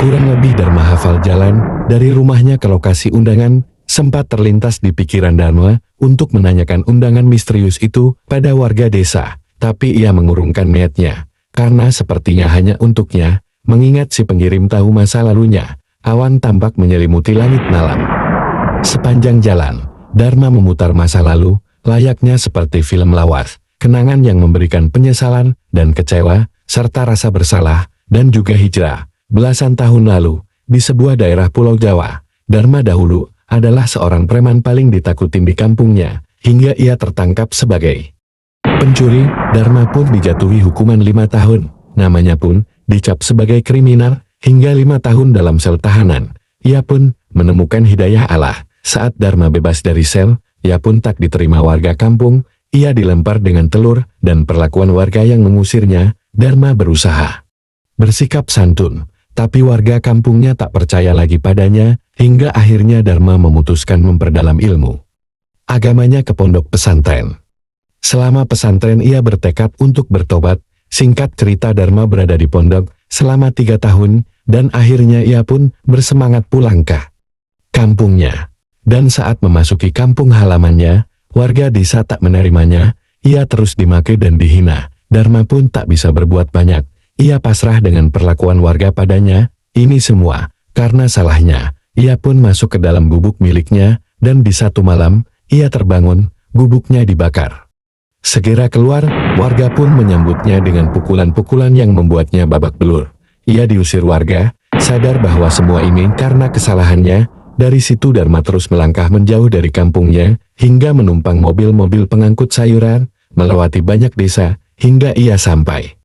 Kurang lebih Dharma hafal jalan dari rumahnya ke lokasi undangan. Sempat terlintas di pikiran Dharma untuk menanyakan undangan misterius itu pada warga desa, tapi ia mengurungkan niatnya, karena sepertinya hanya untuknya, mengingat si pengirim tahu masa lalunya. Awan tampak menyelimuti langit malam. Sepanjang jalan, Dharma memutar masa lalu, layaknya seperti film lawas, kenangan yang memberikan penyesalan dan kecewa, serta rasa bersalah, dan juga hijrah. Belasan tahun lalu, di sebuah daerah Pulau Jawa, Dharma dahulu adalah seorang preman paling ditakutin di kampungnya, hingga ia tertangkap sebagai pencuri. Dharma pun dijatuhi hukuman 5 tahun, namanya pun dicap sebagai kriminal, hingga 5 tahun dalam sel tahanan. Ia pun menemukan hidayah Allah. Saat Dharma bebas dari sel, ia pun tak diterima warga kampung, ia dilempar dengan telur, dan perlakuan warga yang mengusirnya. Dharma berusaha bersikap santun, tapi warga kampungnya tak percaya lagi padanya, hingga akhirnya Dharma memutuskan memperdalam ilmu agamanya ke pondok pesantren. Selama pesantren ia bertekad untuk bertobat. Singkat cerita, Dharma berada di pondok selama 3 tahun, dan akhirnya ia pun bersemangat pulang ke kampungnya. Dan saat memasuki kampung halamannya, warga desa tak menerimanya, ia terus dimaki dan dihina. Dharma pun tak bisa berbuat banyak, ia pasrah dengan perlakuan warga padanya. Ini semua karena salahnya. Ia pun masuk ke dalam gubuk miliknya, dan di satu malam, ia terbangun, gubuknya dibakar. Segera keluar, warga pun menyambutnya dengan pukulan-pukulan yang membuatnya babak belur. Ia diusir warga, sadar bahwa semua ini karena kesalahannya. Dari situ Dharma terus melangkah menjauh dari kampungnya, hingga menumpang mobil-mobil pengangkut sayuran, melewati banyak desa, hingga ia sampai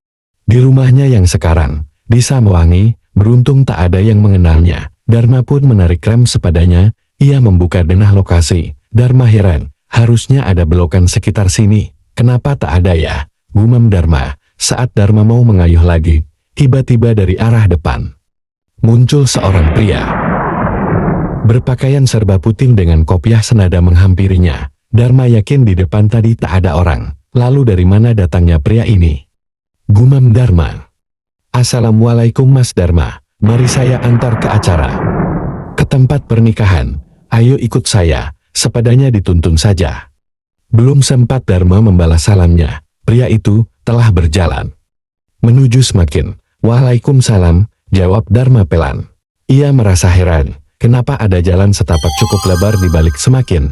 di rumahnya yang sekarang, di Samewangi. Beruntung tak ada yang mengenalnya. Dharma pun menarik rem sepadanya, ia membuka denah lokasi. Dharma heran, harusnya ada belokan sekitar sini, kenapa tak ada ya? Gumam Dharma. Saat Dharma mau mengayuh lagi, tiba-tiba dari arah depan muncul seorang pria berpakaian serba putih dengan kopiah senada menghampirinya. Dharma yakin di depan tadi tak ada orang. Lalu dari mana datangnya pria ini? Gumam Dharma. Assalamualaikum Mas Dharma, mari saya antar ke acara, ke tempat pernikahan. Ayo ikut saya. Sepadanya dituntun saja. Belum sempat Dharma membalas salamnya, pria itu telah berjalan menuju semakin. Waalaikumsalam, jawab Dharma pelan. Ia merasa heran, kenapa ada jalan setapak cukup lebar di balik semakin.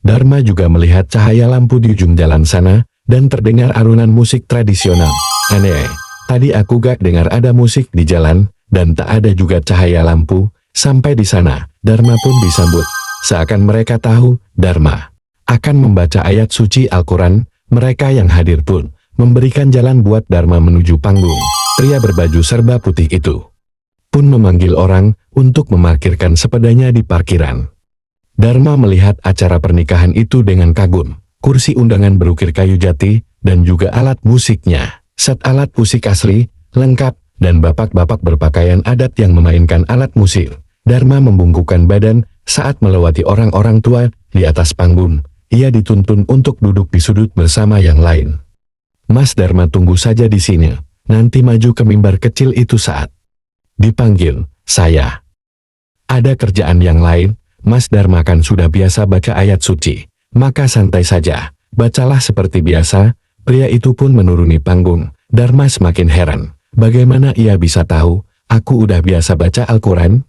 Dharma juga melihat cahaya lampu di ujung jalan sana, dan terdengar alunan musik tradisional. Aneh, tadi aku gak dengar ada musik di jalan, dan tak ada juga cahaya lampu. Sampai di sana, Dharma pun disambut. Seakan mereka tahu, Dharma akan membaca ayat suci Al-Quran. Mereka yang hadir pun memberikan jalan buat Dharma menuju panggung. Pria berbaju serba putih itu pun memanggil orang untuk memarkirkan sepedanya di parkiran. Dharma melihat acara pernikahan itu dengan kagum. Kursi undangan berukir kayu jati, dan juga alat musiknya. Set alat musik asli, lengkap, dan bapak-bapak berpakaian adat yang memainkan alat musik. Dharma membungkukkan badan saat melewati orang-orang tua di atas panggung. Ia dituntun untuk duduk di sudut bersama yang lain. Mas Dharma, tunggu saja di sini. Nanti maju ke mimbar kecil itu saat dipanggil. Saya ada kerjaan yang lain. Mas Dharma kan sudah biasa baca ayat suci, maka santai saja. Bacalah seperti biasa. Pria itu pun menuruni panggung. Dharma semakin heran. Bagaimana ia bisa tahu aku udah biasa baca Al-Quran?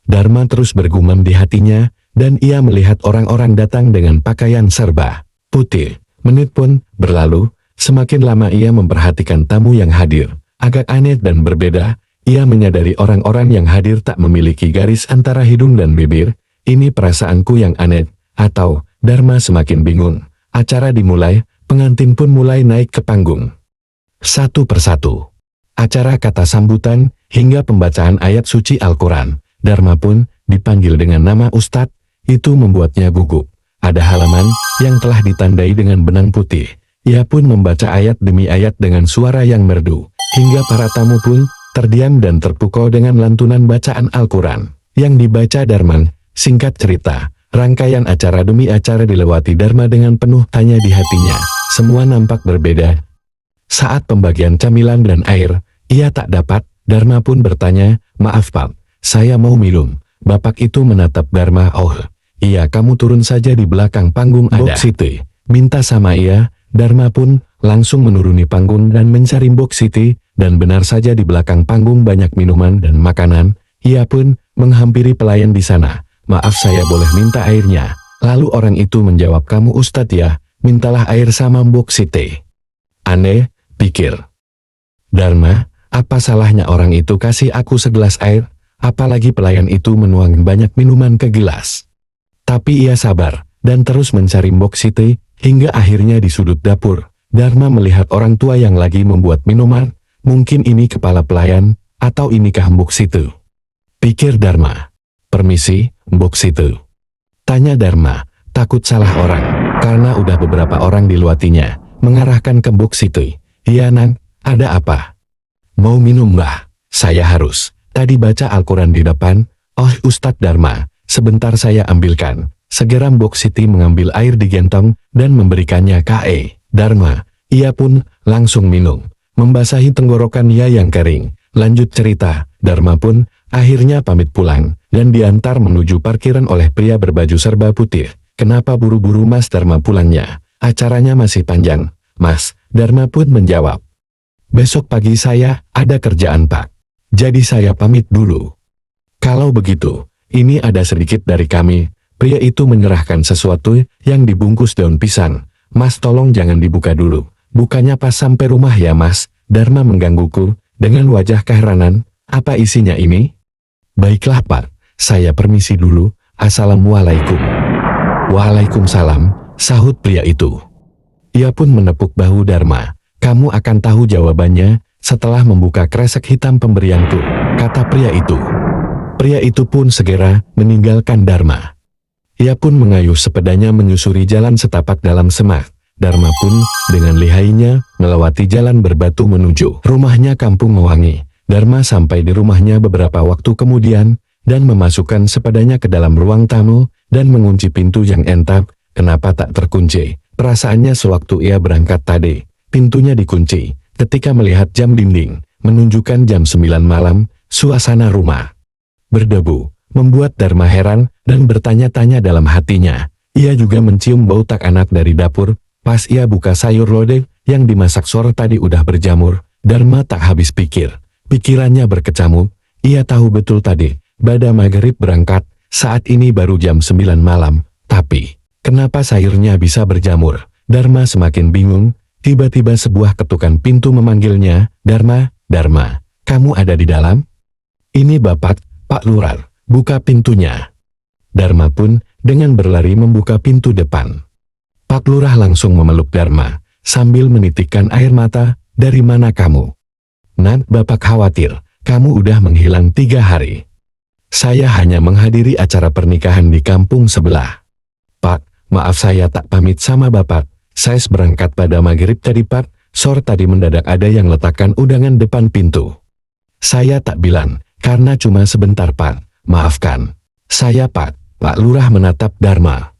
Dharma terus bergumam di hatinya, dan ia melihat orang-orang datang dengan pakaian serba putih. Menit pun berlalu, semakin lama ia memperhatikan tamu yang hadir. Agak aneh dan berbeda, ia menyadari orang-orang yang hadir tak memiliki garis antara hidung dan bibir. Ini perasaanku yang aneh, atau Dharma semakin bingung. Acara dimulai, pengantin pun mulai naik ke panggung. Satu persatu. Acara kata sambutan, hingga pembacaan ayat suci Al-Quran. Dharma pun dipanggil dengan nama Ustadz. Itu membuatnya gugup. Ada halaman yang telah ditandai dengan benang putih. Ia pun membaca ayat demi ayat dengan suara yang merdu. Hingga para tamu pun terdiam dan terpukau dengan lantunan bacaan Al-Quran yang dibaca Dharma. Singkat cerita, rangkaian acara demi acara dilewati Dharma dengan penuh tanya di hatinya. Semua nampak berbeda. Saat pembagian camilan dan air, ia tak dapat Dharma pun bertanya, "Maaf Pak, saya mau minum." Bapak itu menatap Dharma, "Oh, iya kamu turun saja di belakang panggung ada box Siti." Minta sama ia, Dharma pun langsung menuruni panggung dan mencari box Siti, dan benar saja di belakang panggung banyak minuman dan makanan. Ia pun menghampiri pelayan di sana, "Maaf saya boleh minta airnya?" Lalu orang itu menjawab, "Kamu Ustadz ya, mintalah air sama box Siti." Aneh, pikir Dharma, apa salahnya orang itu kasih aku segelas air, apalagi pelayan itu menuang banyak minuman ke gelas. Tapi ia sabar, dan terus mencari box Siti, hingga akhirnya di sudut dapur, Dharma melihat orang tua yang lagi membuat minuman. Mungkin ini kepala pelayan, atau inikah box Siti? Pikir Dharma. "Permisi, box Siti?" Tanya Dharma, takut salah orang, karena udah beberapa orang dilewatinya, mengarahkan ke box Siti. "Iya Nang, ada apa?" "Mau minum Mbah? Saya harus. Tadi baca Al-Quran di depan." "Oh Ustadz Dharma, sebentar saya ambilkan." Segera box Siti mengambil air di gentong, dan memberikannya ke Dharma. Ia pun langsung minum, membasahi tenggorokan ia yang kering. Lanjut cerita, Dharma pun akhirnya pamit pulang, dan diantar menuju parkiran oleh pria berbaju serba putih. "Kenapa buru-buru Mas Dharma pulangnya? Acaranya masih panjang." "Mas," Dharma pun menjawab, "besok pagi saya ada kerjaan Pak. Jadi saya pamit dulu." "Kalau begitu, ini ada sedikit dari kami." Pria itu menyerahkan sesuatu yang dibungkus daun pisang. "Mas tolong jangan dibuka dulu. Bukanya pas sampai rumah ya Mas." Dharma menggangguku dengan wajah keheranan. "Apa isinya ini?" "Baiklah Pak, saya permisi dulu. Assalamualaikum." "Waalaikumsalam," sahut pria itu. Ia pun menepuk bahu Dharma. "Kamu akan tahu jawabannya setelah membuka kresek hitam pemberianku," kata pria itu. Pria itu pun segera meninggalkan Dharma. Ia pun mengayuh sepedanya menyusuri jalan setapak dalam semak. Dharma pun dengan lihainya melewati jalan berbatu menuju rumahnya Kampung Mewangi. Dharma sampai di rumahnya beberapa waktu kemudian, dan memasukkan sepedanya ke dalam ruang tamu, dan mengunci pintu yang entap. Kenapa tak terkunci? Perasaannya sewaktu ia berangkat tadi, pintunya dikunci. Ketika melihat jam dinding, menunjukkan jam 9 malam, suasana rumah berdebu membuat Dharma heran dan bertanya-tanya dalam hatinya. Ia juga mencium bau tak enak dari dapur. Pas ia buka sayur lodeh yang dimasak sore tadi udah berjamur. Dharma tak habis pikir. Pikirannya berkecamuk. Ia tahu betul tadi pada maghrib berangkat. Saat ini baru jam 9 malam. Tapi kenapa sayurnya bisa berjamur? Dharma semakin bingung. Tiba-tiba sebuah ketukan pintu memanggilnya. "Dharma, Dharma, kamu ada di dalam?" "Ini Bapak, Pak Lurah. Buka pintunya." Dharma pun dengan berlari membuka pintu depan. Pak Lurah langsung memeluk Dharma, sambil menitikkan air mata. "Dari mana kamu?" "Nak, Bapak khawatir, kamu udah menghilang 3 hari. Saya hanya menghadiri acara pernikahan di kampung sebelah." "Pak, maaf saya tak pamit sama Bapak. Saya berangkat pada maghrib tadi Pak. Sore tadi mendadak ada yang letakkan undangan depan pintu. Saya tak bilang, karena cuma sebentar Pak. Maafkan." "Saya Pak." Pak Lurah menatap Dharma.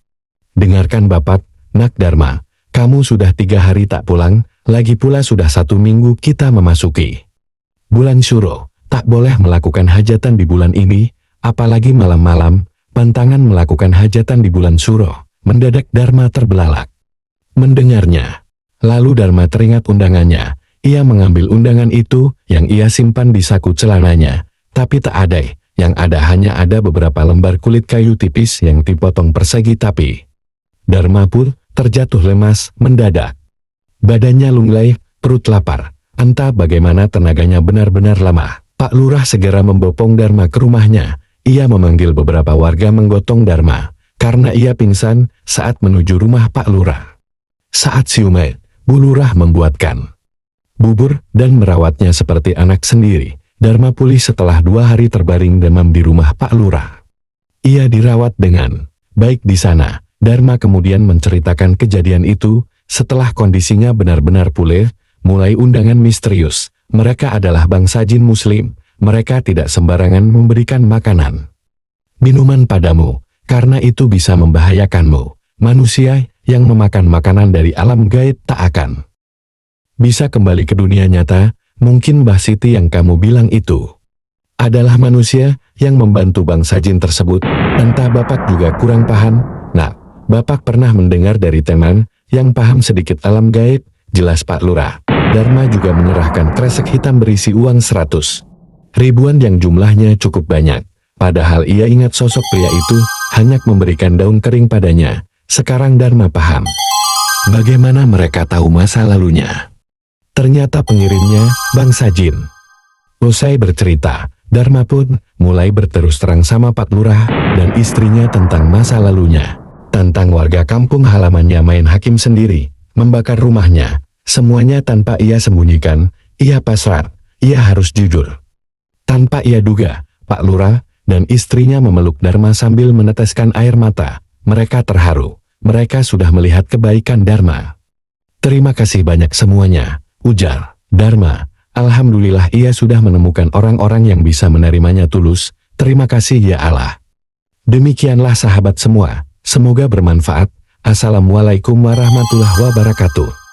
"Dengarkan Bapak, Nak Dharma. Kamu sudah 3 hari tak pulang, lagi pula sudah 1 minggu kita memasuki bulan Syuro. Tak boleh melakukan hajatan di bulan ini, apalagi malam-malam. Pantangan melakukan hajatan di bulan Syuro." Mendadak Dharma terbelalak mendengarnya. Lalu Dharma teringat undangannya. Ia mengambil undangan itu yang ia simpan di saku celananya. Tapi tak ada. Yang ada hanya ada beberapa lembar kulit kayu tipis yang dipotong persegi tapi. Dharma pun terjatuh lemas mendadak. Badannya lunglai, perut lapar. Entah bagaimana tenaganya benar-benar lemah. Pak Lurah segera membopong Dharma ke rumahnya. Ia memanggil beberapa warga menggotong Dharma, karena ia pingsan saat menuju rumah Pak Lurah. Saat siumai, Bu Lurah membuatkan bubur dan merawatnya seperti anak sendiri. Dharma pulih setelah 2 hari terbaring demam di rumah Pak Lurah. Ia dirawat dengan baik di sana. Dharma kemudian menceritakan kejadian itu. Setelah kondisinya benar-benar pulih, mulai undangan misterius. Mereka adalah bangsa jin muslim. Mereka tidak sembarangan memberikan makanan, minuman padamu, karena itu bisa membahayakanmu. Manusia yang memakan makanan dari alam gaib tak akan bisa kembali ke dunia nyata. Mungkin Mbah Siti yang kamu bilang itu adalah manusia yang membantu bangsa jin tersebut. Entah Bapak juga kurang paham. Nah, Bapak pernah mendengar dari teman yang paham sedikit alam gaib, jelas Pak Lurah. Dharma juga menyerahkan kresek hitam berisi uang 100 ribuan yang jumlahnya cukup banyak. Padahal ia ingat sosok pria itu hanya memberikan daun kering padanya. Sekarang Dharma paham bagaimana mereka tahu masa lalunya. Ternyata pengirimnya bangsa jin. Usai bercerita, Dharma pun mulai berterus terang sama Pak Lurah dan istrinya tentang masa lalunya. Tentang warga kampung halamannya main hakim sendiri, membakar rumahnya. Semuanya tanpa ia sembunyikan, ia pasrah, ia harus jujur. Tanpa ia duga, Pak Lurah dan istrinya memeluk Dharma sambil meneteskan air mata. Mereka terharu, mereka sudah melihat kebaikan Dharma. Terima kasih banyak semuanya, ujar Dharma. Alhamdulillah ia sudah menemukan orang-orang yang bisa menerimanya tulus. Terima kasih ya Allah. Demikianlah sahabat semua, semoga bermanfaat. Assalamualaikum warahmatullahi wabarakatuh.